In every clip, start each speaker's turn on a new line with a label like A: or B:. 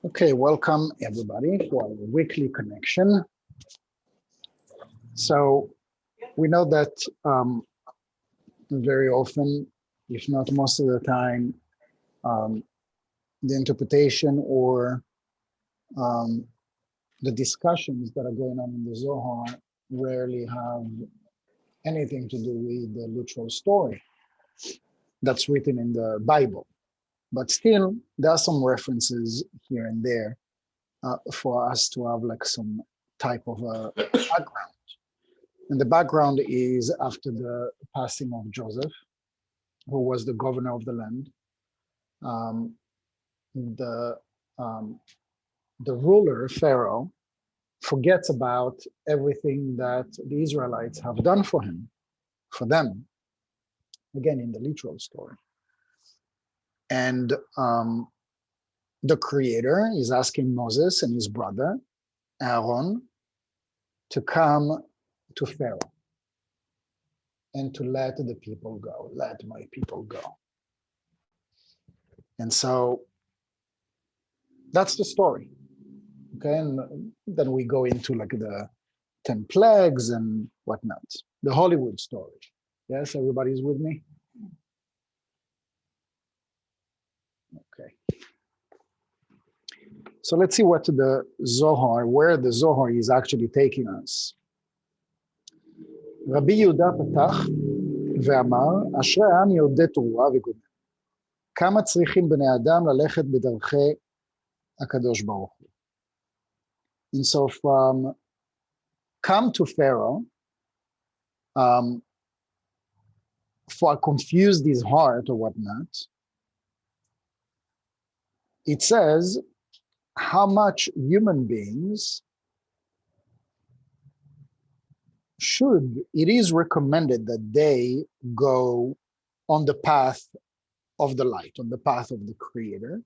A: Okay, welcome everybody to our weekly connection. So we know that very often, if not most of the time, um, the interpretation or um, the discussions that are going on in the Zohar rarely have anything to do with the literal story that's written in the Bible. But still, there are some references here and there for us to have like some type of a background. And the background is after the passing of Joseph, who was the governor of the land. Um, the um, the ruler Pharaoh forgets about everything that the Israelites have done for him, for them. Again, in the literal story, and the Creator is asking Moses and his brother Aaron to come to Pharaoh and to let the people go. Let my people go. And so that's the story. Okay, and then we go into like the 10 plagues and whatnot, the Hollywood story. Yes, everybody's with me? Okay. So let's see what the Zohar, where the Zohar is actually taking us. רבי יהודה פתח ואמר, אשרי העם יודעי תרועה וגומר. כמה צריכים בני אדם ללכת בדרכי הקדוש ברוך הוא. And so from come to Pharaoh, for confused his heart or whatnot, it says how much human beings it is recommended that they go on the path of the light, on the path of the Creator,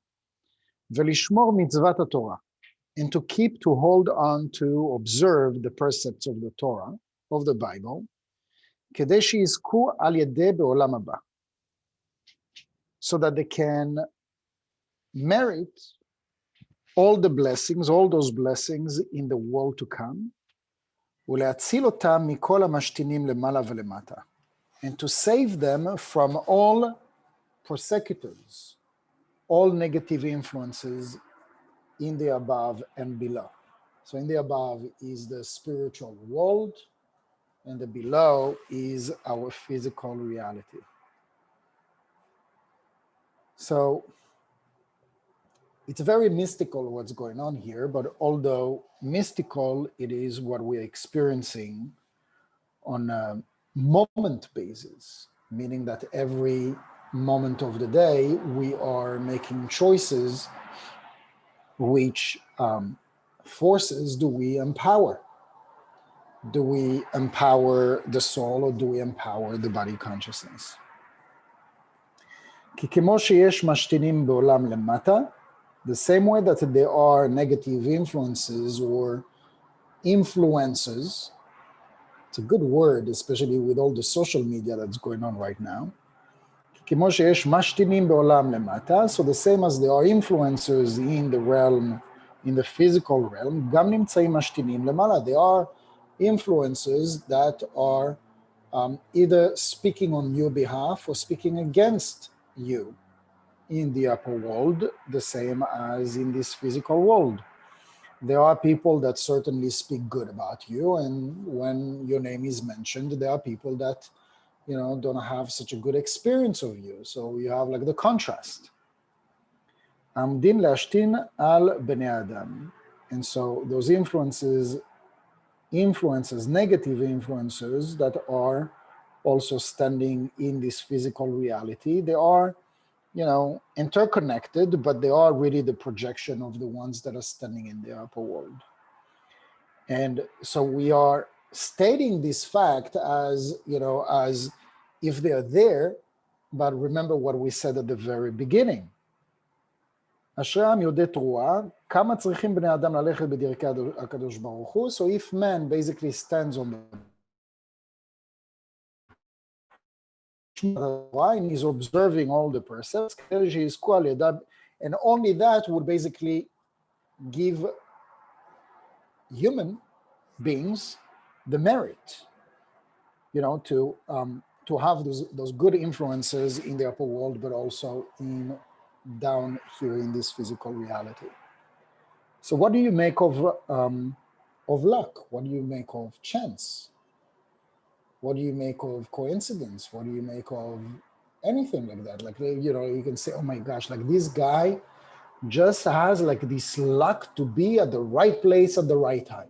A: ולשמור מצוות התורה, and to hold on to observe the precepts of the Torah, of the Bible, כדי שיזכו על ידי בעולם הבא, so that they can merit all the blessings, all those blessings in the world to come, ולהציל אותם מכל המשתינים למעלה ולמטה, and to save them from all persecutors, all negative influences in the above and below. So in the above is the spiritual world, and the below is our physical reality. So it's very mystical what's going on here, but although mystical, it is what we're experiencing on a moment basis, meaning that every moment of the day, we are making choices which forces do we empower? Do we empower the soul or do we empower the body consciousness? כי כמו שיש משתינים בעולם למטה, the same way that there are negative influences or influences, it's a good word, especially with all the social media that's going on right now. כמו שיש משתינים בעולם למטה, so the same as there are influencers in the realm, in the physical realm, גם נמצאים משתינים למעלה. There are influences that are either speaking on your behalf or speaking against you in the upper world, the same as in this physical world. There are people that certainly speak good about you, and when your name is mentioned, there are people that don't have such a good experience of you. So you have like the contrast. עמדין להשתין על בני אדם. And so those influences, negative influences that are also standing in this physical reality, they are, interconnected, but they are really the projection of the ones that are standing in the upper world. And so we are stating this fact as, as if they're there, but remember what we said at the very beginning. אשרי העם יודעי תרועה, כמה צריכים בני אדם ללכת בדרכי הקדוש ברוך הוא. So if man basically stands on the and he's observing all the precepts, and only that would basically give human beings the merit, to have those good influences in the upper world, but also in down here in this physical reality. So, what do you make of luck? What do you make of chance? What do you make of coincidence? What do you make of anything like that? Like, you can say, oh my gosh, like this guy just has like this luck to be at the right place at the right time.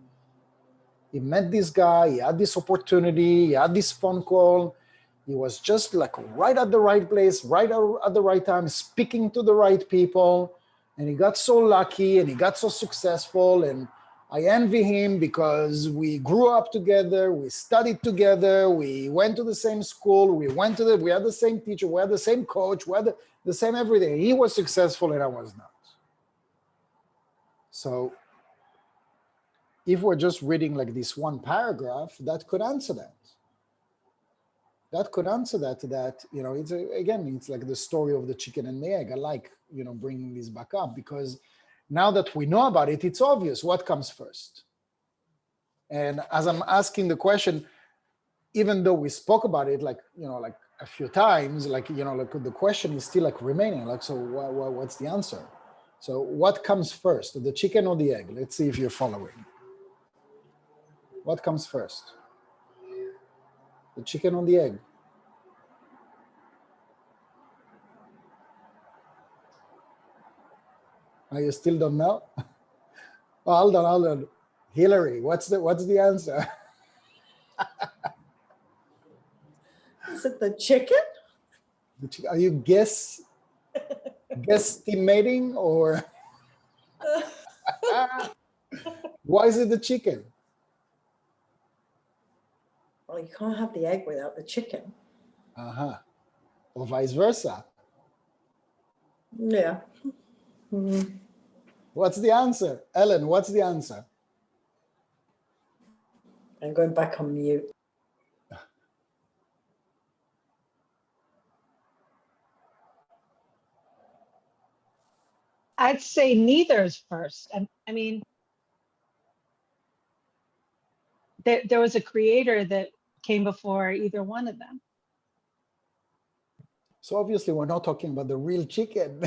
A: He met this guy, he had this opportunity, he had this phone call. He was just like right at the right place, right at the right time, speaking to the right people. And he got so lucky and he got so successful. And I envy him because we grew up together, we studied together, we went to the same school, we had the same teacher, we had the same coach, we had the same everything. He was successful and I was not. So if we're just reading like this one paragraph, that could answer that. That it's like the story of the chicken and the egg. I like, bringing this back up because now that we know about it, it's obvious what comes first. And as I'm asking the question, even though we spoke about it, like a few times, like the question is still like remaining, like, so what's the answer? So what comes first, the chicken or the egg? Let's see if you're following. What comes first? The chicken or the egg? Oh, you still don't know? Oh, hold on. Hillary, what's the answer?
B: Is it the chicken?
A: Are you guesstimating or? Why is it the chicken?
B: Well, you can't have the egg without the chicken.
A: Or vice versa.
B: Yeah. Mm-hmm.
A: What's the answer? Ellen, what's the answer?
B: I'm going back on mute.
C: I'd say neither's first. I mean, there was a creator that came before either one of them.
A: So obviously we're not talking about the real chicken.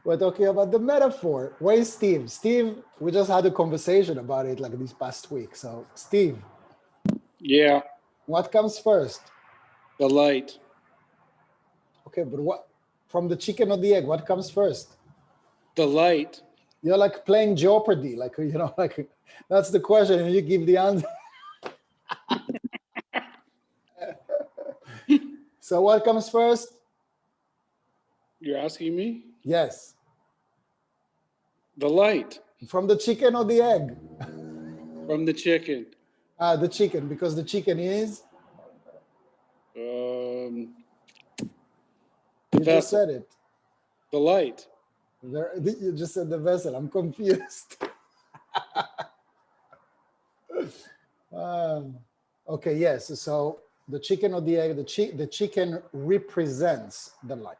A: We're talking about the metaphor. Where's Steve? Steve, we just had a conversation about it like this past week. So Steve.
D: Yeah.
A: What comes first?
D: The light.
A: Okay, but what, from the chicken or the egg, what comes first?
D: The light.
A: You're like playing Jeopardy, like, like that's the question and you give the answer. So what comes first?
D: You're asking me?
A: Yes.
D: The light.
A: From the chicken or the egg?
D: From the chicken.
A: The chicken, because the chicken is?
D: You
A: just said it.
D: The light.
A: You just said the vessel. I'm confused. Okay, yes. So the chicken or the egg, the chicken represents the light.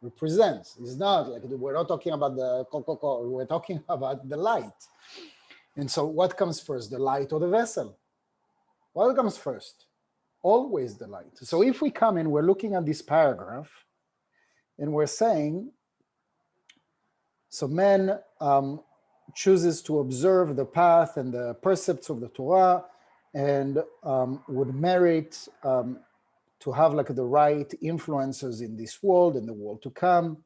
A: Represents. It's not like, we're not talking about the cocoa, we're talking about the light. And so what comes first, the light or the vessel? What comes first? Always the light. So if we come in, we're looking at this paragraph and we're saying, so man chooses to observe the path and the precepts of the Torah and would merit to have like the right influencers in this world and the world to come.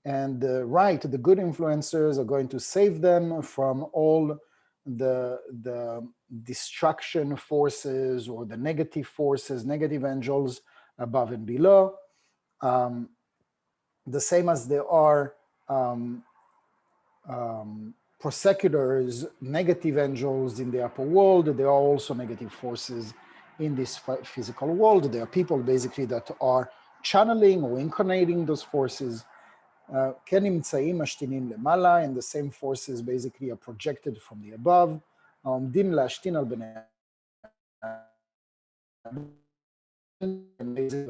A: And the good influencers are going to save them from all the destruction forces or the negative forces, negative angels above and below. The same as there are prosecutors, negative angels in the upper world, there are also negative forces in this physical world. There are people basically that are channeling or incarnating those forces. And the same forces basically are projected from the above.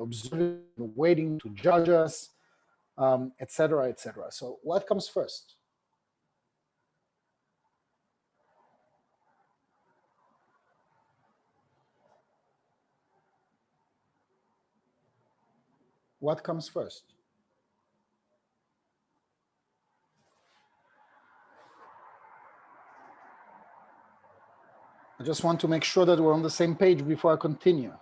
A: Observing, waiting to judge us. etc., etc. So what comes first? What comes first? I just want to make sure that we're on the same page before I continue.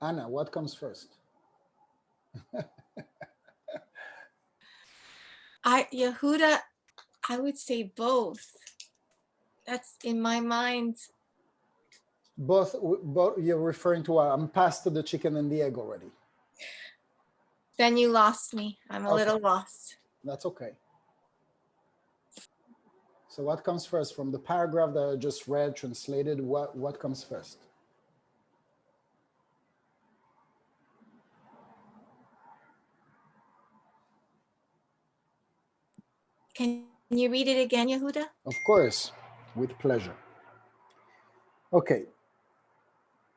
A: Anna, what comes first?
E: Yehuda, I would say both. That's in my mind.
A: Both you're referring to, I'm past the chicken and the egg already.
E: Then you lost me. I'm a
A: Okay.
E: little lost.
A: That's okay. So what comes first from the paragraph that I just read, translated, what comes first?
E: Can you read it again, Yehuda?
A: Of course, with pleasure. Okay.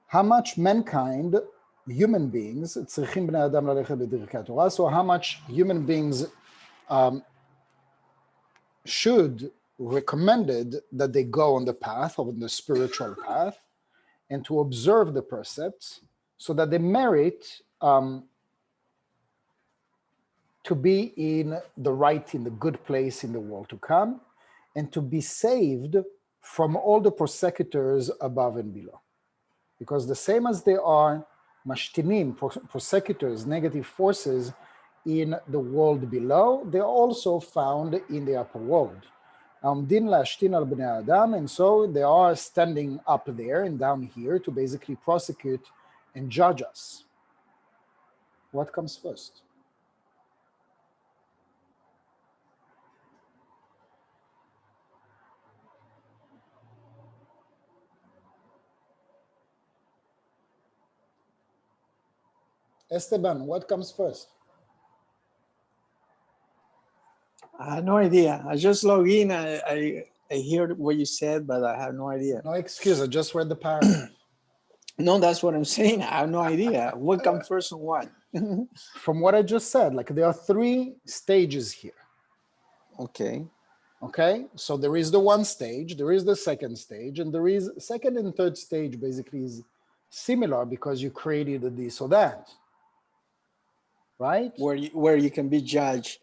A: How much mankind, human beings, צריכים בני אדם ללכת בדרכי התורה, so how much human beings should, recommended that they go on the path, on the spiritual path, and to observe the precepts so that they merit to be in the right, in the good place in the world to come, and to be saved from all the prosecutors above and below. Because the same as they are mashtinim, prosecutors, negative forces in the world below, they're also found in the upper world. And so they are standing up there and down here to basically prosecute and judge us. What comes first? Esteban, what comes first?
F: I have no idea. I just log in. I heard what you said, but I have no idea.
A: No excuse, I just read the paragraph.
F: No, that's what I'm saying. I have no idea. What comes first and what?
A: From what I just said, like there are three stages here.
F: Okay.
A: Okay, so there is the one stage, there is the second stage, and there is second and third stage basically is similar because you created this or that, right?
F: Where you can be judged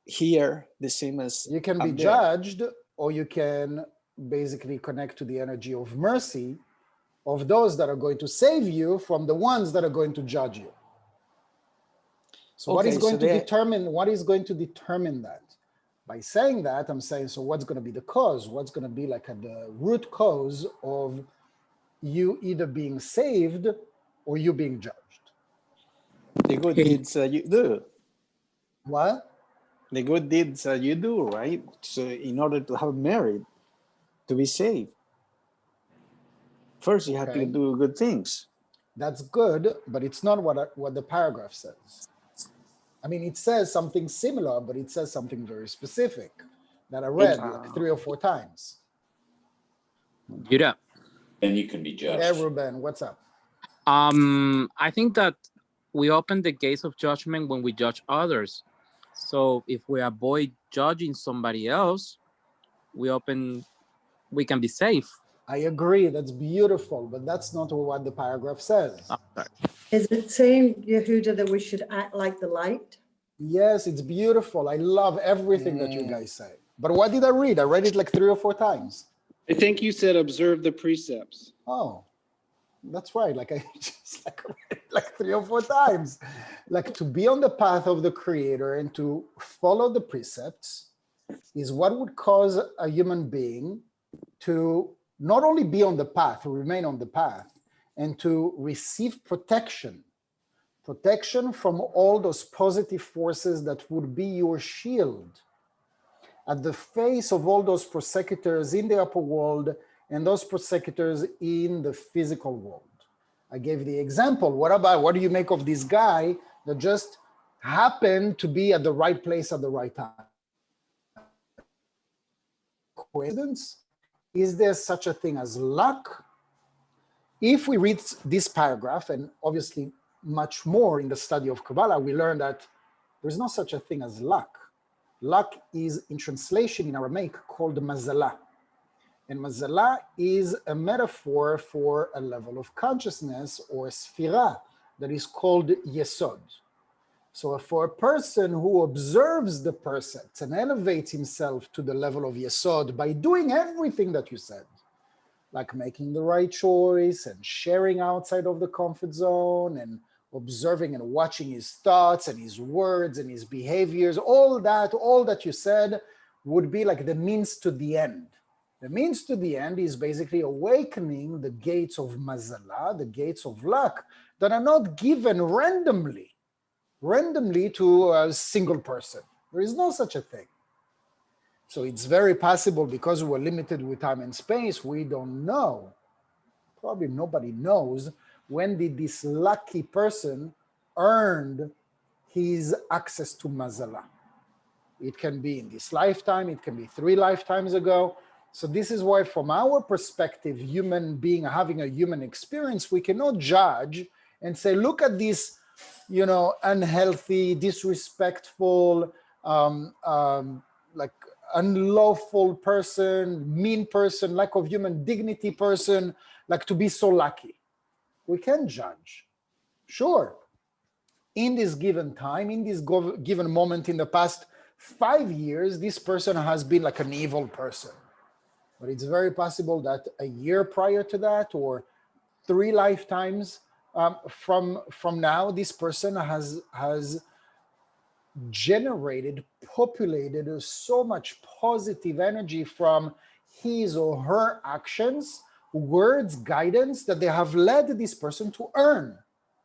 F: here the same as
A: You can be
F: up there.
A: judged, or you can basically connect to the energy of mercy of those that are going to save you from the ones that are going to judge you. So what is
F: Okay,
A: going
F: so
A: to determine that? By saying that, I'm saying, so what's going to be the cause? What's going to be like the root cause of you either being saved or you being judged?
F: The good deeds you do.
A: What?
F: The good deeds you do, right? So in order to have merit, to be saved, first you have
A: Okay.
F: to do good things.
A: That's good, but it's not what the paragraph says. I mean, it says something similar, but it says something very specific that I read like 3 or 4 times.
G: Yehuda,
H: Then you can be judged.
A: Hey, Ruben, what's up?
G: I think that we open the gates of judgment when we judge others. So if we avoid judging somebody else, we can be safe.
A: I agree, that's beautiful, but that's not what the paragraph says.
G: Okay.
B: Is it saying, Yehuda, that we should act like the light?
A: Yes, it's beautiful. I love everything that you guys say. But what did I read? I read it like 3 or 4 times.
D: I think you said observe the precepts.
A: Oh, that's right. Like I just like read it like 3 or 4 times. Like to be on the path of the Creator and to follow the precepts is what would cause a human being to not only be on the path, to remain on the path, and to receive protection from all those positive forces that would be your shield at the face of all those prosecutors in the upper world and those prosecutors in the physical world. I gave the example. What do you make of this guy that just happened to be at the right place at the right time? Coincidence? Is there such a thing as luck? if we read this paragraph, and obviously much more in the study of Kabbalah, we learn that there's no such a thing as luck. Luck is, in translation in Aramaic, called mazalah. And mazalah is a metaphor for a level of consciousness or sphira that is called yesod. So for a person who observes the precepts and elevates himself to the level of yesod by doing everything that you said, like making the right choice and sharing outside of the comfort zone and observing and watching his thoughts and his words and his behaviors, all that you said would be like the means to the end. The means to the end is basically awakening the gates of mazalah, the gates of luck, that are not given randomly to a single person. There is no such a thing. So it's very possible, because we're limited with time and space, we don't know, probably nobody knows, when did this lucky person earned his access to mazalah. It can be in this lifetime, it can be 3 lifetimes ago. So this is why, from our perspective, human being having a human experience, we cannot judge and say, look at this, unhealthy, disrespectful, like unlawful person, mean person, lack of human dignity person, like to be so lucky. We can judge. Sure, in this given time, in this given moment in the past 5 years, this person has been like an evil person. But it's very possible that a year prior to that, or 3 lifetimes from now, this person has generated, populated so much positive energy from his or her actions, words, guidance, that they have led this person to earn.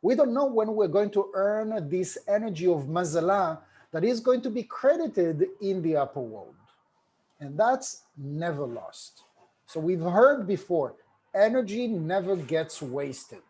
A: We don't know when we're going to earn this energy of mazalah that is going to be credited in the upper world. And that's never lost. So we've heard before, energy never gets wasted.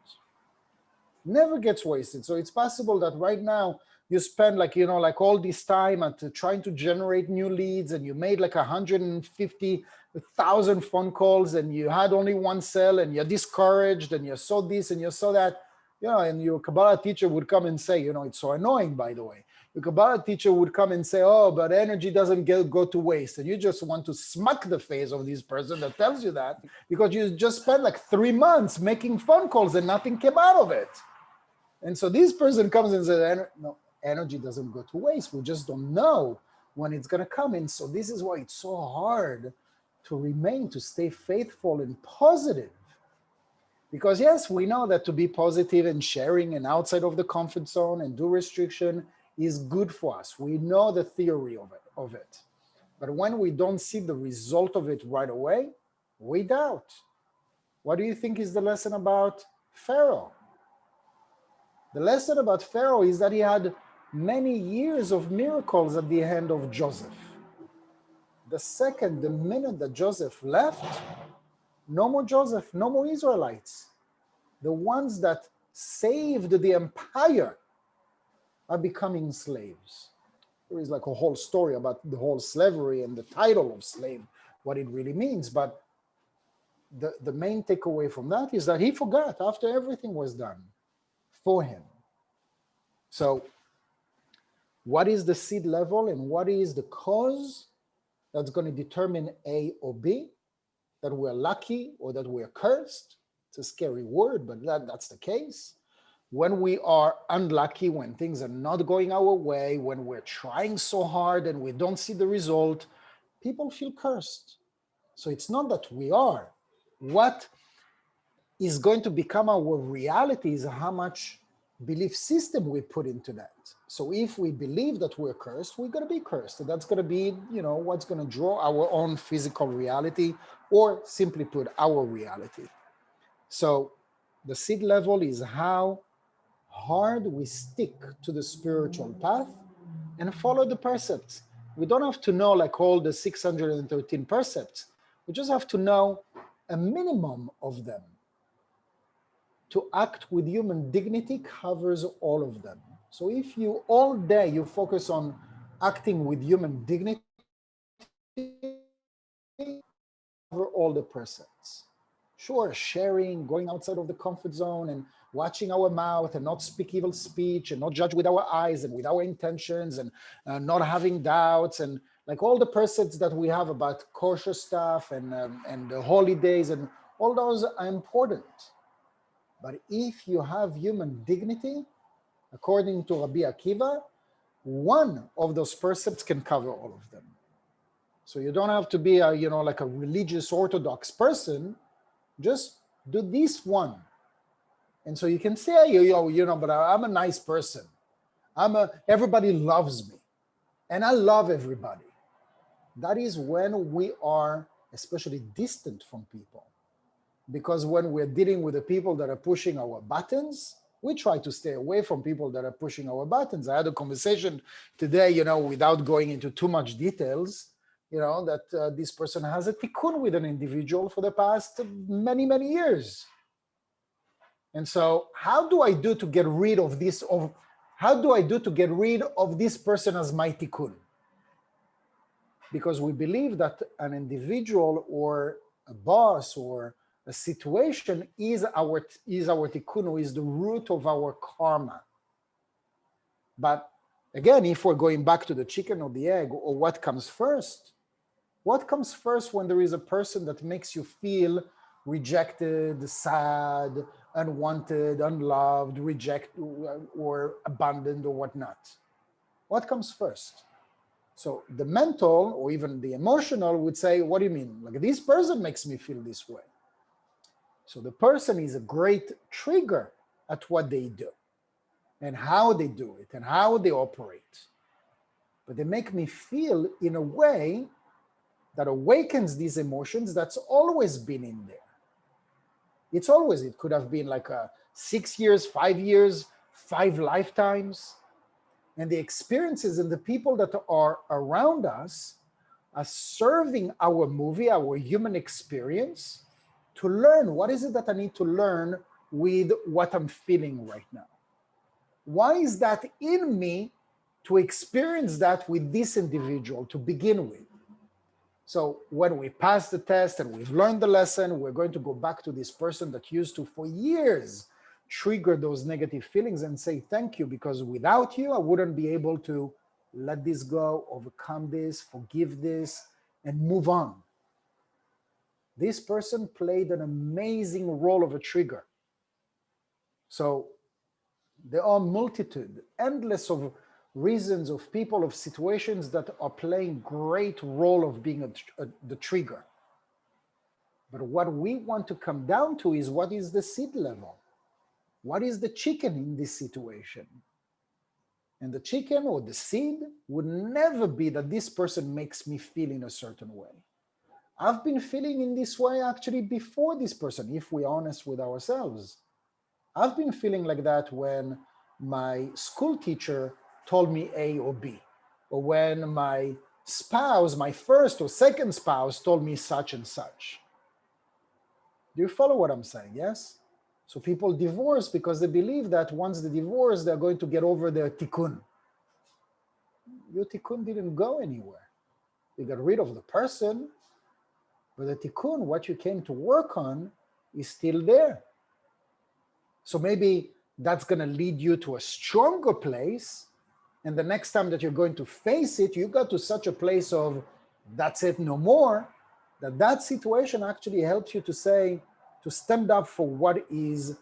A: Never gets wasted. So it's possible that right now you spend like all this time at trying to generate new leads, and you made like 150,000 phone calls, and you had only 1 sale, and you're discouraged, and you saw this and you saw that, and your Kabbalah teacher would come and say, it's so annoying, by the way. The Kabbalah teacher would come and say, oh, but energy doesn't go to waste. And you just want to smack the face of this person that tells you that, because you just spent like 3 months making phone calls and nothing came out of it. And so this person comes and says, no, energy doesn't go to waste. We just don't know when it's going to come. And so this is why it's so hard to stay faithful and positive. Because yes, we know that to be positive and sharing and outside of the comfort zone and do restriction is good for us. We know the theory of it. But when we don't see the result of it right away, we doubt. What do you think is the lesson about Pharaoh? The lesson about Pharaoh is that he had many years of miracles at the hand of Joseph. The minute that Joseph left, no more Joseph, no more Israelites. The ones that saved the empire are becoming slaves. There is like a whole story about the whole slavery and the title of slave, what it really means. But the main takeaway from that is that he forgot after everything was done for him. So what is the seed level and what is the cause that's going to determine A or B? That we're lucky or that we're cursed? It's a scary word, but that's the case. When we are unlucky, when things are not going our way, when we're trying so hard and we don't see the result, people feel cursed. So it's not that we are. What is going to become our reality is how much belief system we put into that. So if we believe that we're cursed, we're going to be cursed. And that's going to be, what's going to draw our own physical reality, or simply put, our reality. So the seed level is how hard we stick to the spiritual path and follow the precepts. We don't have to know like all the 613 precepts. We just have to know a minimum of them. To act with human dignity covers all of them. So if you all day you focus on acting with human dignity, cover all the precepts. Sure, sharing, going outside of the comfort zone and watching our mouth and not speak evil speech and not judge with our eyes and with our intentions and not having doubts and like all the precepts that we have about kosher stuff and the holidays and all those are important. But if you have human dignity, according to Rabbi Akiva, one of those precepts can cover all of them. So you don't have to be a, like a religious Orthodox person, just do this one. And so you can say, but I'm a nice person. Everybody loves me. And I love everybody. That is when we are especially distant from people. Because when we're dealing with the people that are pushing our buttons, we try to stay away from people that are pushing our buttons. I had a conversation today, without going into too much details, that this person has a tikkun with an individual for the past many, many years. And so how do I do to get rid of this? How do I do to get rid of this person as my tikkun? Because we believe that an individual or a boss or a situation is our tikkun, is the root of our karma. But again, if we're going back to the chicken or the egg, or what comes first? What comes first when there is a person that makes you feel rejected, sad, unwanted, unloved, rejected, or abandoned, or whatnot? What comes first? So the mental or even the emotional would say, what do you mean? Like, this person makes me feel this way. So the person is a great trigger at what they do and how they do it and how they operate. But they make me feel in a way that awakens these emotions that's always been in there. It could have been like 6 years, 5 years, 5 lifetimes. And the experiences and the people that are around us are serving our movie, our human experience, to learn what is it that I need to learn with what I'm feeling right now. Why is that in me to experience that with this individual to begin with? So when we pass the test and we've learned the lesson, we're going to go back to this person that used to, for years, trigger those negative feelings and say, thank you, because without you, I wouldn't be able to let this go, overcome this, forgive this, and move on. This person played an amazing role of a trigger. So there are multitude, endless of reasons of people, of situations that are playing great role of being the trigger. But what we want to come down to is, what is the seed level? What is the chicken in this situation? And the chicken or the seed would never be that this person makes me feel in a certain way. I've been feeling in this way actually before this person, if we're honest with ourselves. I've been feeling like that when my school teacher told me A or B, or when my spouse, my first or second spouse, told me such and such. Do you follow what I'm saying? Yes? So people divorce because they believe that once they divorce, they're going to get over their tikkun. Your tikkun didn't go anywhere. You got rid of the person, but the tikkun, what you came to work on, is still there. So maybe that's going to lead you to a stronger place. And the next time that you're going to face it, you got to such a place of, that's it, no more, that situation actually helps you to say, to stand up for what is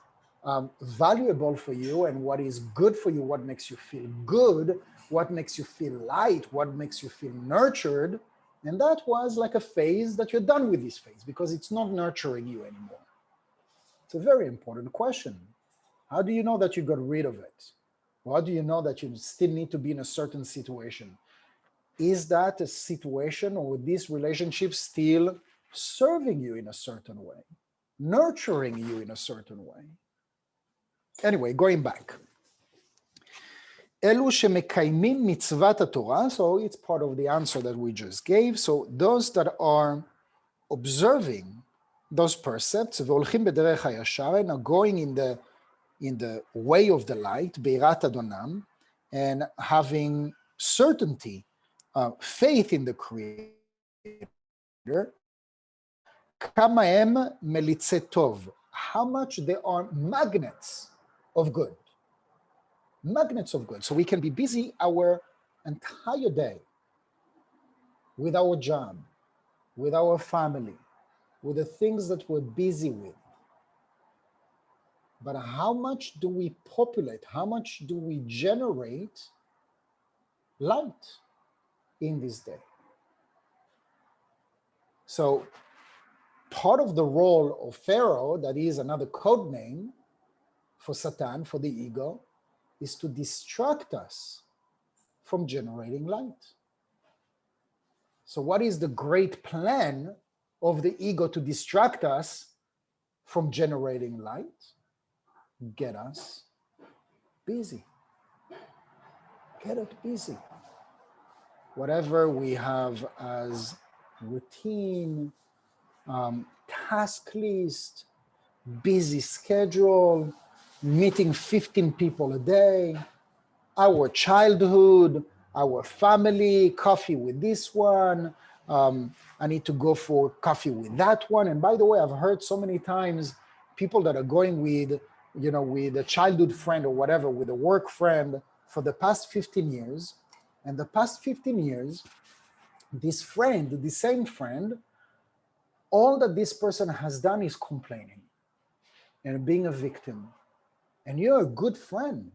A: valuable for you and what is good for you, what makes you feel good, what makes you feel light, what makes you feel nurtured. And that was like a phase that you're done with this phase because it's not nurturing you anymore. It's a very important question. How do you know that you got rid of it? How do you know that you still need to be in a certain situation? Is that a situation or this relationship still serving you in a certain way, nurturing you in a certain way? Anyway, going back. אלו שמקיימים מצוות התורה, so it's part of the answer that we just gave. So those that are observing those precepts, והולכים בדרך הישר, and are going in the way of the light, ביראת אדונם, and having certainty, faith in the Creator, כמה הם מליצי טוב. How much they are magnets of good. Magnets of good. So we can be busy our entire day with our job, with our family, with the things that we're busy with. But how much do we populate? How much do we generate light in this day? So part of the role of Pharaoh, that is another code name for Satan, for the ego, is to distract us from generating light. So what is the great plan of the ego to distract us from generating light? Get us busy. Get it busy. Whatever we have as routine, task list, busy schedule, meeting 15 people a day, our childhood, our family, coffee with this one, I need to go for coffee with that one. And by the way, I've heard so many times people that are going with, with a childhood friend or whatever, with a work friend for the past 15 years. And the past 15 years, this friend, the same friend, all that this person has done is complaining and being a victim. And you're a good friend.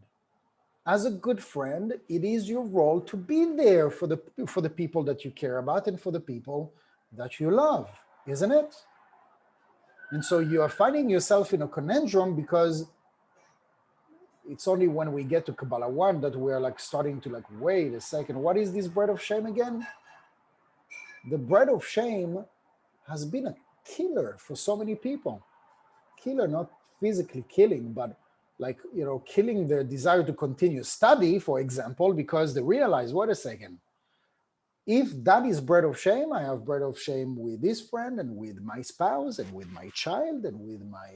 A: As a good friend, it is your role to be there for the people that you care about and for the people that you love, isn't it? And so you are finding yourself in a conundrum, because it's only when we get to Kabbalah 1 that we're like starting to like, wait a second, what is this bread of shame again? The bread of shame has been a killer for so many people. Killer, not physically killing, but like, killing their desire to continue study, for example, because they realize, wait a second, if that is bread of shame, I have bread of shame with this friend and with my spouse and with my child and with my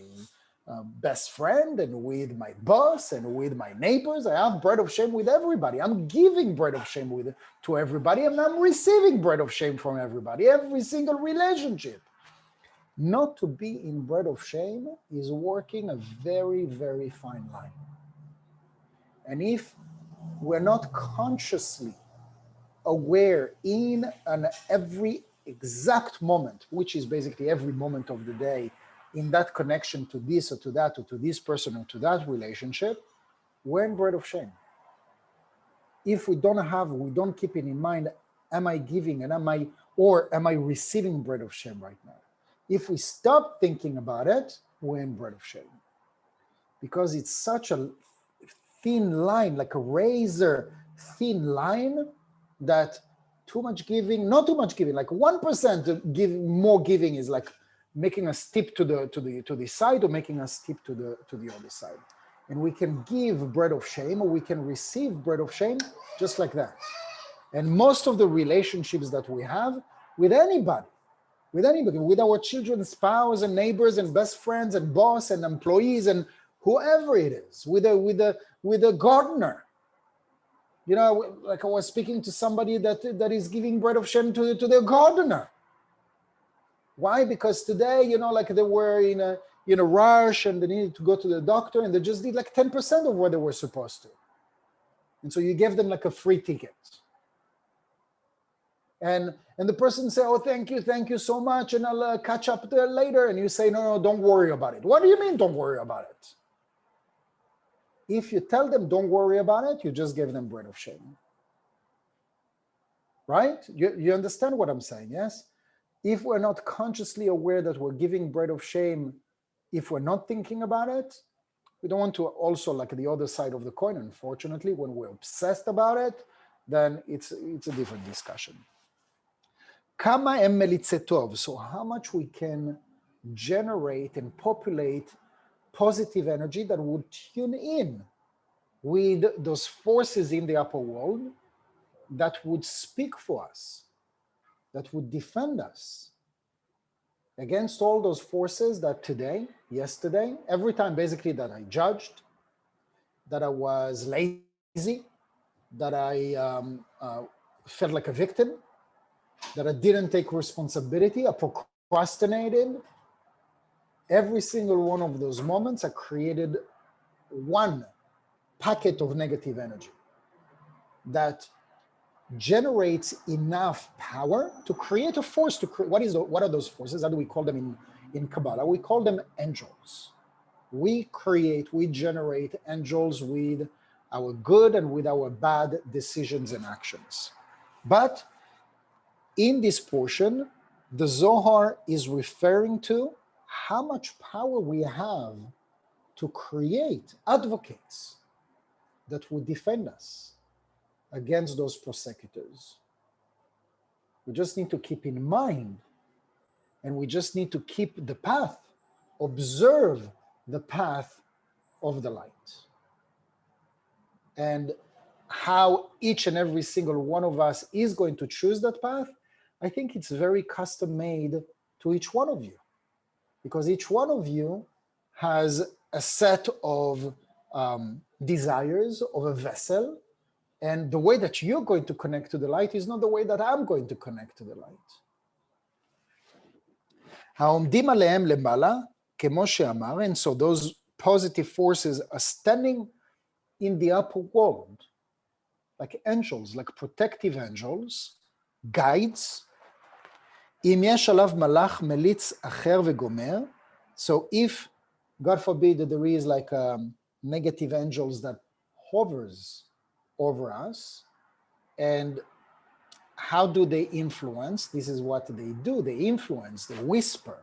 A: best friend and with my boss and with my neighbors. I have bread of shame with everybody. I'm giving bread of shame to everybody, and I'm receiving bread of shame from everybody, every single relationship. Not to be in bread of shame is working a very, very fine line. And if we're not consciously aware in every exact moment, which is basically every moment of the day, in that connection to this or to that or to this person or to that relationship, we're in bread of shame. If we don't keep it in mind, am I giving and am I receiving bread of shame right now? If we stop thinking about it, we're in bread of shame. Because it's such a thin line, like a razor thin line, that too much giving, not too much giving, like 1% more giving is like making us tip to the side or making us tip to the other side. And we can give bread of shame, or we can receive bread of shame just like that. And most of the relationships that we have with anybody, with our children, spouse, and neighbors, and best friends, and boss, and employees, and whoever it is, with a gardener. Like I was speaking to somebody that is giving bread of shame to their gardener. Why? Because today, like they were in a rush and they needed to go to the doctor, and they just did like 10% of what they were supposed to. And so you gave them like a free ticket. And the person say, oh, thank you so much, and I'll catch up there later. And you say, no, don't worry about it. What do you mean, don't worry about it? If you tell them don't worry about it, you just gave them bread of shame. Right? You understand what I'm saying, yes? If we're not consciously aware that we're giving bread of shame, if we're not thinking about it, we don't want to also like the other side of the coin. Unfortunately, when we're obsessed about it, then it's a different discussion. Kama em melitze tov, so how much we can generate and populate positive energy that would tune in with those forces in the upper world that would speak for us, that would defend us against all those forces that yesterday, every time basically that I judged, that I was lazy, that I felt like a victim, that I didn't take responsibility, I procrastinated, every single one of those moments are created one packet of negative energy that generates enough power to create a force. What are those forces? How do we call them in Kabbalah? We call them angels. We generate angels with our good and with our bad decisions and actions. But in this portion, the Zohar is referring to how much power we have to create advocates that would defend us against those prosecutors. We just need to keep in mind, and we just need to keep the path, observe the path of the light. And how each and every single one of us is going to choose that path, I think it's very custom made to each one of you, because each one of you has a set of desires of a vessel, and the way that you're going to connect to the light is not the way that I'm going to connect to the light. העומדים עליהם למעלה, כמו שאמר, and so those positive forces are standing in the upper world, like angels, like protective angels, guides. אם יש עליו מלאך מליץ אחר וגומר, so if, God forbid, that there is like negative angels that hovers over us, and how do they influence? This is what they do. They influence, they whisper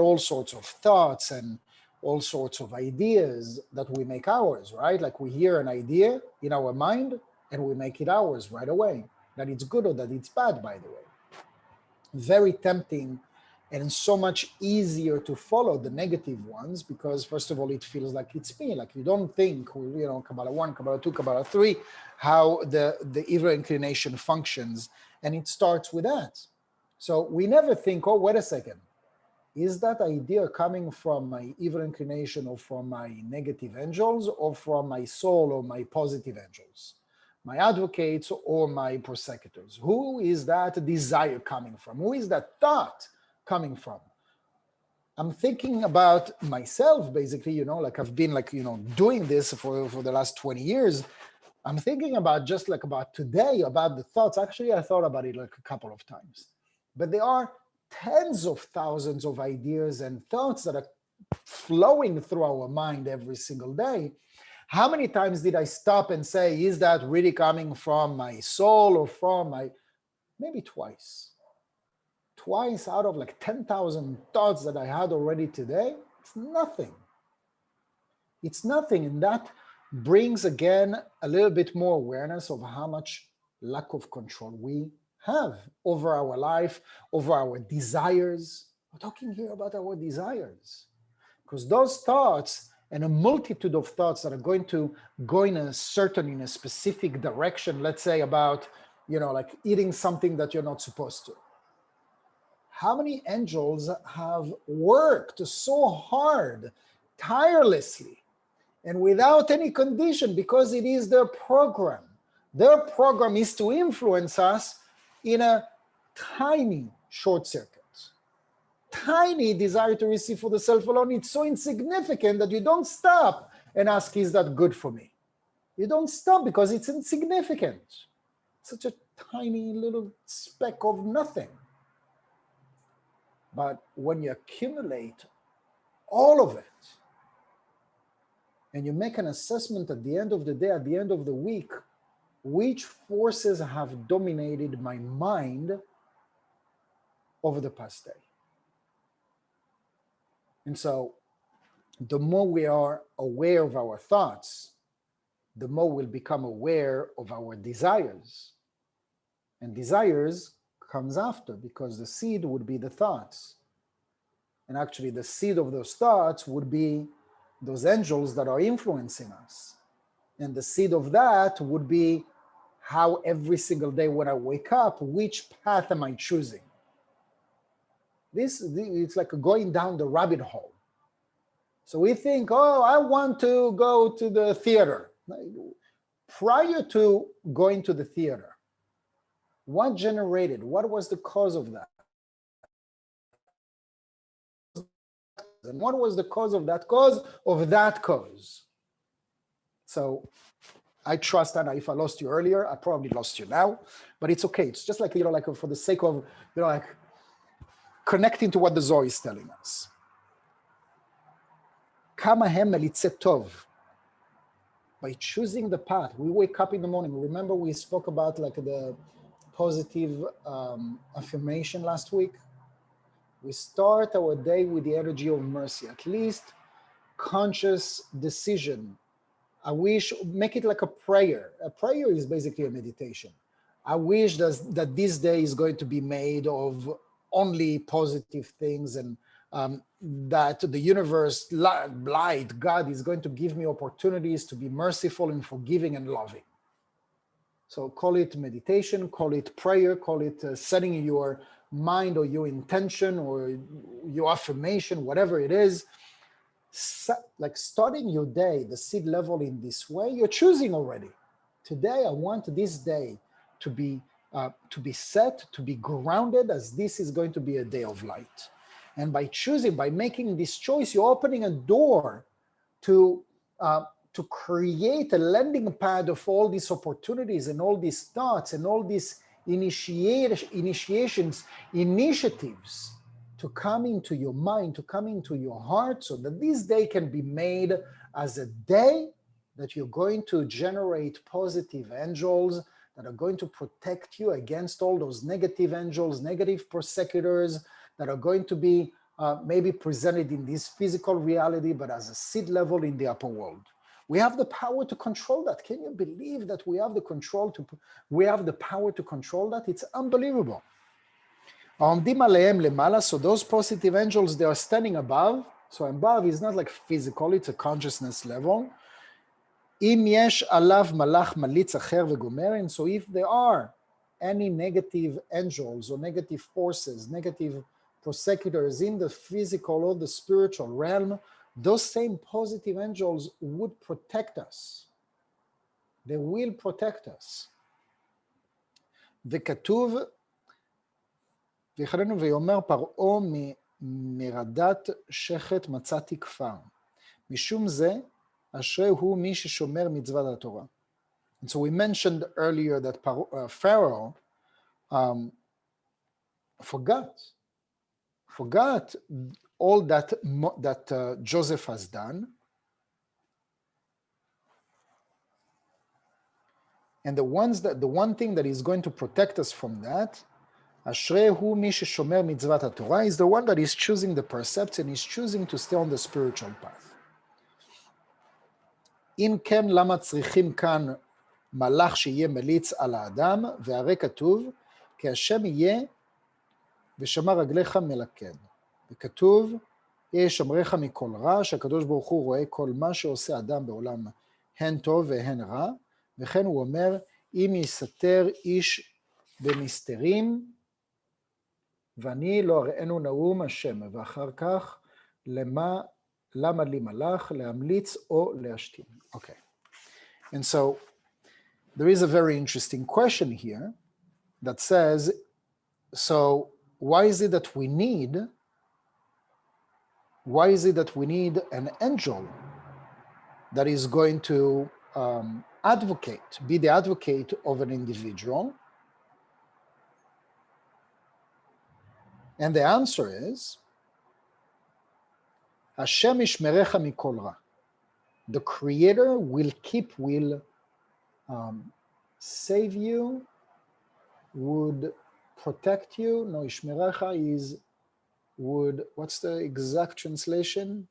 A: all sorts of thoughts and all sorts of ideas that we make ours, right? Like we hear an idea in our mind and we make it ours right away, that it's good or that it's bad, by the way. Very tempting and so much easier to follow the negative ones, because first of all, it feels like it's me, like you don't think, Kabbalah 1, Kabbalah 2, Kabbalah 3, how the evil inclination functions, and it starts with that. So we never think, oh, wait a second, is that idea coming from my evil inclination or from my negative angels or from my soul or my positive angels? My advocates or my prosecutors? Who is that desire coming from? Who is that thought coming from? I'm thinking about myself, basically, like I've been doing this for the last 20 years. I'm thinking about just about today, about the thoughts. Actually, I thought about it like a couple of times. But there are tens of thousands of ideas and thoughts that are flowing through our mind every single day. How many times did I stop and say, is that really coming from my soul or from my, maybe twice. Twice out of like 10,000 thoughts that I had already today, it's nothing. It's nothing, and that brings again a little bit more awareness of how much lack of control we have over our life, over our desires. We're talking here about our desires, because those thoughts and a multitude of thoughts that are going to go in a specific direction, let's say about, like eating something that you're not supposed to. How many angels have worked so hard, tirelessly, and without any condition, because it is their program. Their program is to influence us in a tiny short circuit. Tiny desire to receive for the self alone. It's so insignificant that you don't stop and ask, is that good for me? You don't stop because it's insignificant. Such a tiny little speck of nothing. But when you accumulate all of it, and you make an assessment at the end of the day, at the end of the week, which forces have dominated my mind over the past day. And so the more we are aware of our thoughts, the more we'll become aware of our desires. And desires comes after, because the seed would be the thoughts. And actually the seed of those thoughts would be those angels that are influencing us. And the seed of that would be how every single day when I wake up, which path am I choosing? It's like going down the rabbit hole. So we think, oh, I want to go to the theater. Prior to going to the theater, what was the cause of that? And what was the cause of that cause of that cause? So I trust, Anna, if I lost you earlier, I probably lost you now, but it's okay. It's just like, like for the sake of, like connecting to what the Zohar is telling us. Kama hem melitzeh tov. By choosing the path, we wake up in the morning. Remember we spoke about like the positive affirmation last week? We start our day with the energy of mercy, at least conscious decision. I wish, make it like a prayer. A prayer is basically a meditation. I wish that this day is going to be made of only positive things, and that the universe, light, God is going to give me opportunities to be merciful and forgiving and loving. So call it meditation, call it prayer, call it setting your mind or your intention or your affirmation, whatever it is. Like starting your day, the seed level in this way, you're choosing already. Today, I want this day to be set, to be grounded, as this is going to be a day of light. And by choosing, by making this choice, you're opening a door to create a landing pad of all these opportunities and all these thoughts and all these initiations, initiatives to come into your mind, to come into your heart, so that this day can be made as a day that you're going to generate positive angels that are going to protect you against all those negative angels, negative persecutors that are going to be maybe presented in this physical reality, but as a seed level in the upper world. We have the power to control that. Can you believe that we have the power to control that? It's unbelievable. So those positive angels, they are standing above. So above is not like physical, it's a consciousness level. And so if there are any negative angels or negative forces, negative persecutors in the physical or the spiritual realm, those same positive angels would protect us. They will protect us. וכתוב, ויחרנו ויאמר פרעה מרדת שחת מצאתי כפר. משום זה, אשרי הוא מי ששומר מצוות התורה. And so we mentioned earlier that Pharaoh forgot all that Joseph has done. And the one thing that is going to protect us from that, Ashrei hu mi sheshomer mitzvat haTorah, is the one that is choosing the precepts and is choosing to stay on the spiritual path. אם כן, למה צריכים כאן מלאך שיהיה מליץ על האדם, והרי כתוב, כי השם יהיה ושמר רגליך מלכד. וכתוב, יהיה שמרך מכל רע, שהקדוש ברוך הוא רואה כל מה שעושה אדם בעולם, הן טוב והן רע, וכן הוא אומר, אם יסתר איש במסתרים, ואני לא אראנו נאום השם, ואחר כך, למה לי מלאך, להמליץ או להשתין. Okay. And so, there is a very interesting question here that says, so why is it that we need an angel that is going to be the advocate of an individual? And the answer is, Hashem ishmerecha mikol ra. The Creator will save you, would protect you. No, ishmerecha would, what's the exact translation?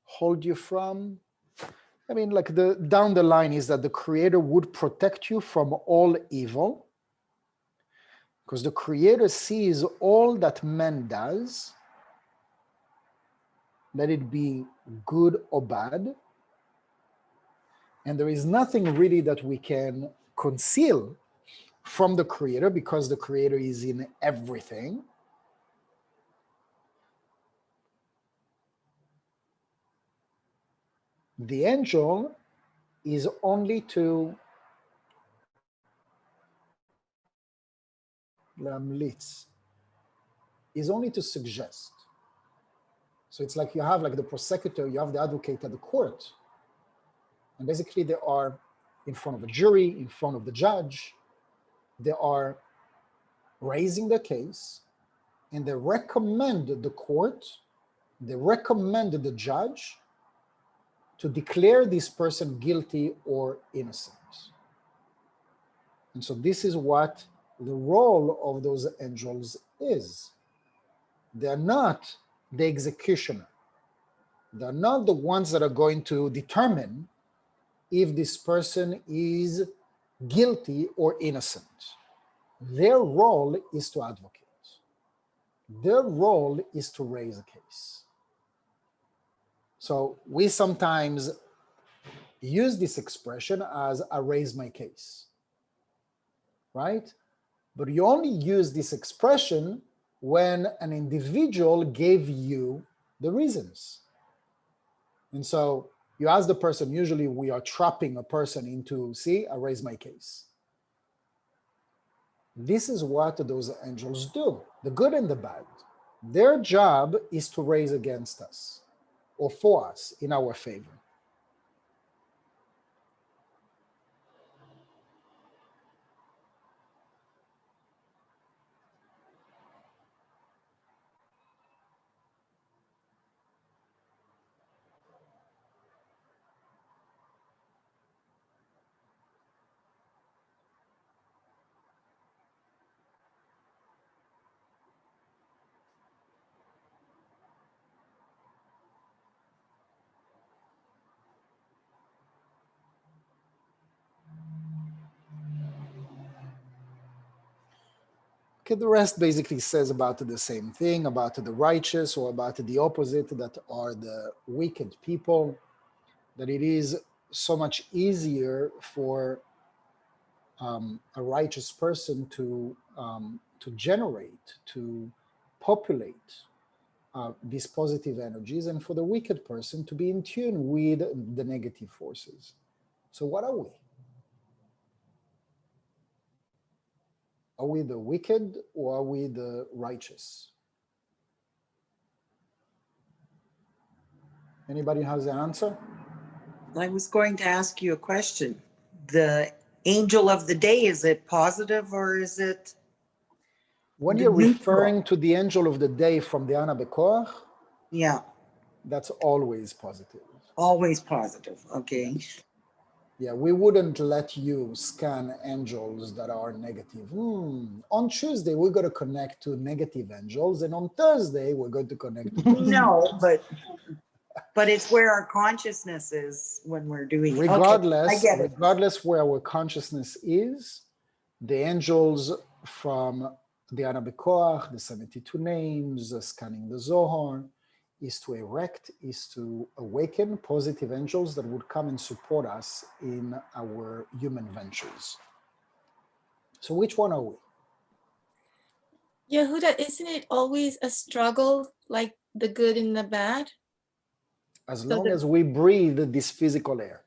A: Hold you from. I mean, like down the line is that the Creator would protect you from all evil, because the Creator sees all that man does, let it be good or bad, and there is nothing really that we can conceal from the Creator, because the Creator is in everything. The angel is only to להמליץ, is only to suggest. So it's like you have like the prosecutor, you have the advocate at the court. And basically they are in front of a jury, in front of the judge. They are raising the case and they recommend the court, they recommend the judge to declare this person guilty or innocent. And so this is what the role of those angels is. They're not the executioner. They're not the ones that are going to determine if this person is guilty or innocent. Their role is to advocate. Their role is to raise a case. So we sometimes use this expression as I raise my case, right? But you only use this expression when an individual gave you the reasons. And so you ask the person, usually we are trapping a person into, see, I raise my case. This is what those angels do, the good and the bad. Their job is to raise against us or for us in our favor. Okay, the rest basically says about the same thing, about the righteous or about the opposite, that are the wicked people, that it is so much easier for a righteous person to generate, to populate these positive energies, and for the wicked person to be in tune with the negative forces. So what are we? Are we the wicked or are we the righteous? Anybody has the answer?
H: I was going to ask you a question. The angel of the day, is it positive or is it
A: When
H: the
A: you're
H: neutral?
A: referring to the angel of the day from the Ana Bekoach,
H: Yeah,
A: that's always positive.
H: always positive. Okay.
A: Yeah, we wouldn't let you scan angels that are negative. On Tuesday, we're going to connect to negative angels, and on Thursday, we're going to connect to positive.
H: No, but it's where our consciousness is when we're doing it.
A: Regardless,
H: Okay, I get it.
A: regardless where our consciousness is, the angels from the Ana Bekoach, the 72 names, scanning the Zohar, is to erect, is to awaken positive angels that would come and support us in our human ventures. So which one are we?
E: Yehuda, isn't it always a struggle, like the good and the bad?
A: As
E: So
A: long as we breathe this physical air.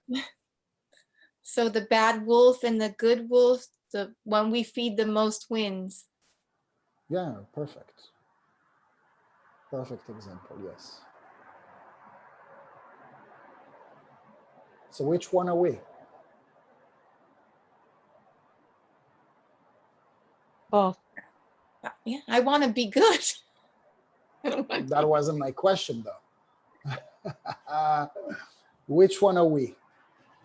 E: So the bad wolf and the good wolf, the one we feed the most wins.
A: Yeah, perfect. Perfect example, yes. So which one are we?
C: Both.
E: Yeah, I want to be good. I don't want
A: That wasn't my question, though. Which one are we?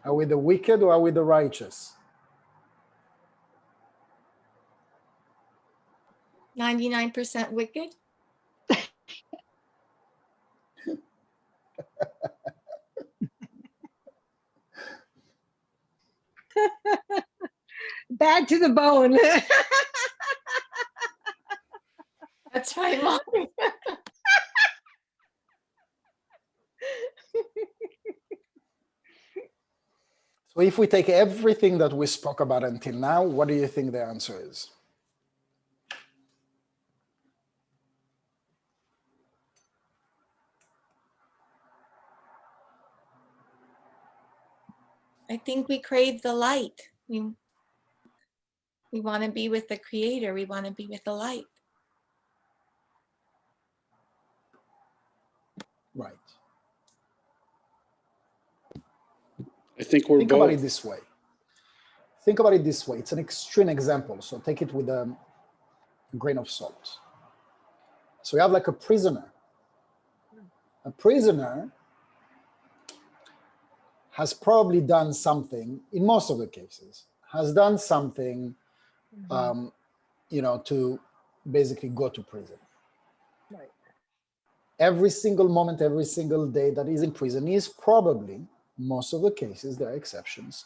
A: Are we the wicked or are we the righteous?
E: 99% wicked.
C: Bad to the bone.
E: That's right, Mom.
A: So if we take everything that we spoke about until now, what do you think the answer is?
E: I think we crave the light. We We want to be with the Creator. We want to be with the light.
A: Right.
D: I think we're
A: Think about it
D: both.
A: this way. Think about it this way. It's an extreme example, so take it with a grain of salt. So you have like a prisoner. A prisoner has probably done something, in most of the cases, has done something, to basically go to prison.
F: Right.
A: Every single moment, every single day that he's in prison is probably, most of the cases, there are exceptions,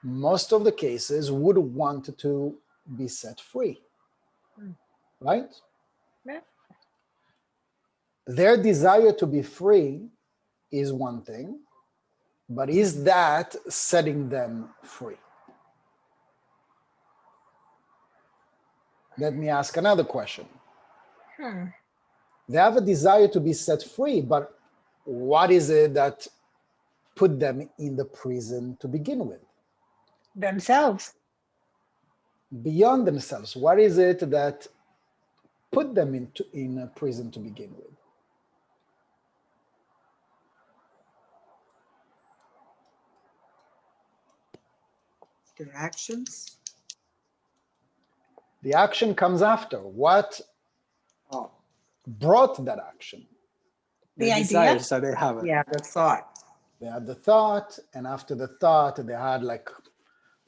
A: most of the cases would want to be set free, right?
F: Yeah.
A: Their desire to be free is one thing, but is that setting them free? Let me ask another question. They have a desire to be set free, but what is it that put them in the prison to begin with?
C: Themselves.
A: Beyond themselves, what is it that put them in a prison to begin with?
H: Their actions?
A: The action comes after. What
H: Oh,
A: brought that action?
C: The
F: The
C: idea?
F: desires that they have.
H: yeah, the thought.
A: They had the thought, and after the thought, they had like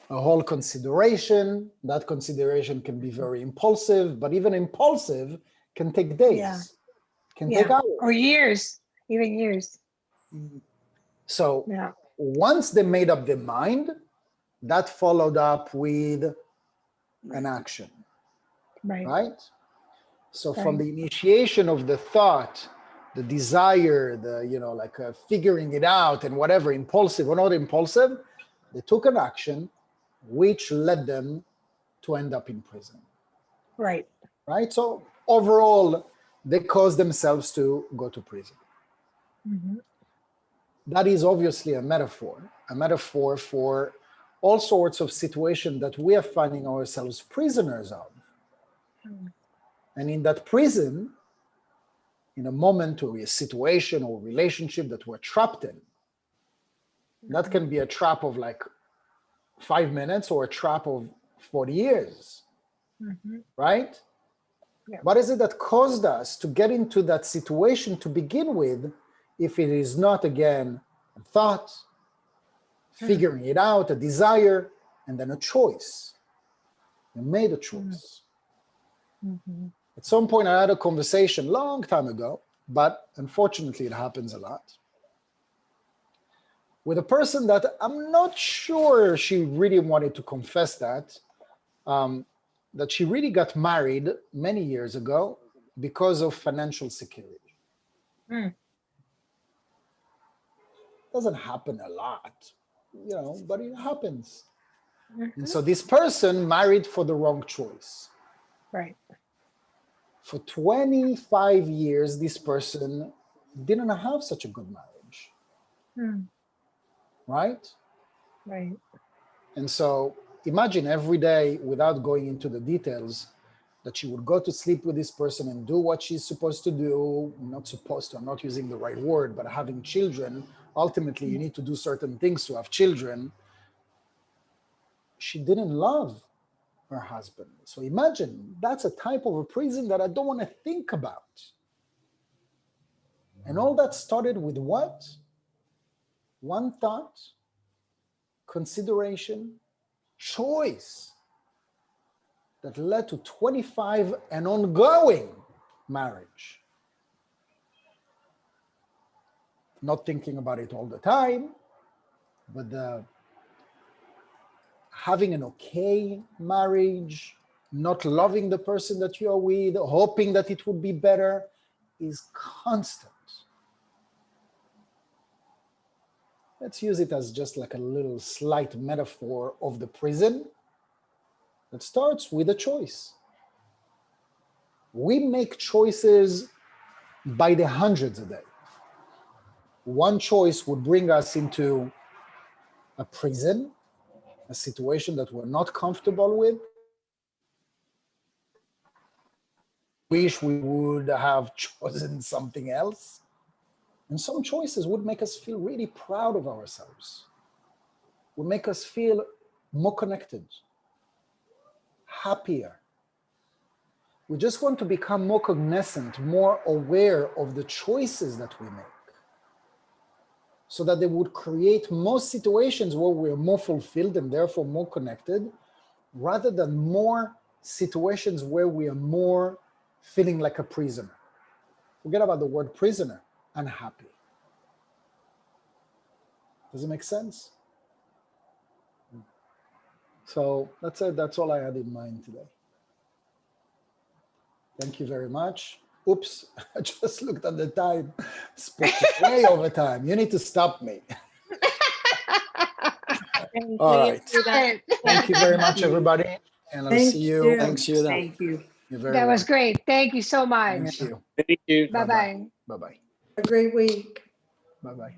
A: a whole consideration. That consideration can be very impulsive, but even impulsive can take days,
C: Yeah.
A: can take
C: Yeah.
A: hours.
C: Or years, even years.
H: Mhm.
A: So
C: Yeah.
A: once they made up their mind, that followed up with an action,
C: Right.
A: right? So from
C: Right.
A: the initiation of the thought, the desire, figuring it out and whatever, impulsive or not impulsive, they took an action which led them to end up in prison,
C: Right.
A: right? So overall, they caused themselves to go to prison.
C: Mhm.
A: That is obviously a metaphor for all sorts of situations that we are finding ourselves prisoners of. And in that prison, in a moment or a situation or relationship that we're trapped in, that can be a trap of like 5 minutes or a trap of 40 years,
C: Mhm.
A: right?
C: Yeah.
A: What is it that caused us to get into that situation to begin with, if it is not, again, a thought, figuring it out, a desire, and then a choice? You made a choice.
C: Mhm.
A: At some point, I had a conversation long time ago, but unfortunately, it happens a lot, with a person that I'm not sure she really wanted to confess that she really got married many years ago because of financial security.
C: Mm.
A: Doesn't happen a lot, but it happens.
C: Mhm.
A: And so this person married for the wrong choice.
C: Right.
A: For 25 years, this person didn't have such a good marriage,
C: Mm.
A: right?
C: Right.
A: And so imagine every day, without going into the details, that she would go to sleep with this person and do what she's supposed to do. Not supposed to, I'm not using the right word, but having children, ultimately you need to do certain things to have children. She didn't love her husband. So imagine, that's a type of a prison that I don't want to think about. And all that started with what? One thought, consideration, choice, that led to 25 and ongoing marriage. Not thinking about it all the time, but having an okay marriage, not loving the person that you are with, hoping that it would be better, is constant. Let's use it as just like a little slight metaphor of the prison that starts with a choice. We make choices by the hundreds a day. One choice would bring us into a prison, a situation that we're not comfortable with, wish we would have chosen something else. And some choices would make us feel really proud of ourselves, would make us feel more connected, happier. We just want to become more cognizant, more aware of the choices that we make, so that they would create more situations where we're more fulfilled and therefore more connected, rather than more situations where we are more feeling like a prisoner. Forget about the word prisoner, unhappy. Does it make sense? So that's it. That's all I had in mind today. Thank you very much. Oops, I just looked at the time. Spoke way over time. You need to stop me. All right. Thank you very much, everybody. And I'll
B: Thank
A: see you.
B: you.
F: Thanks, Yehuda.
H: Thank you.
A: You're very
I: That was
A: welcome.
I: great. Thank you so much.
A: Thank you.
D: Thank you.
I: Bye-bye.
A: Bye-bye.
B: A great week.
A: Bye-bye.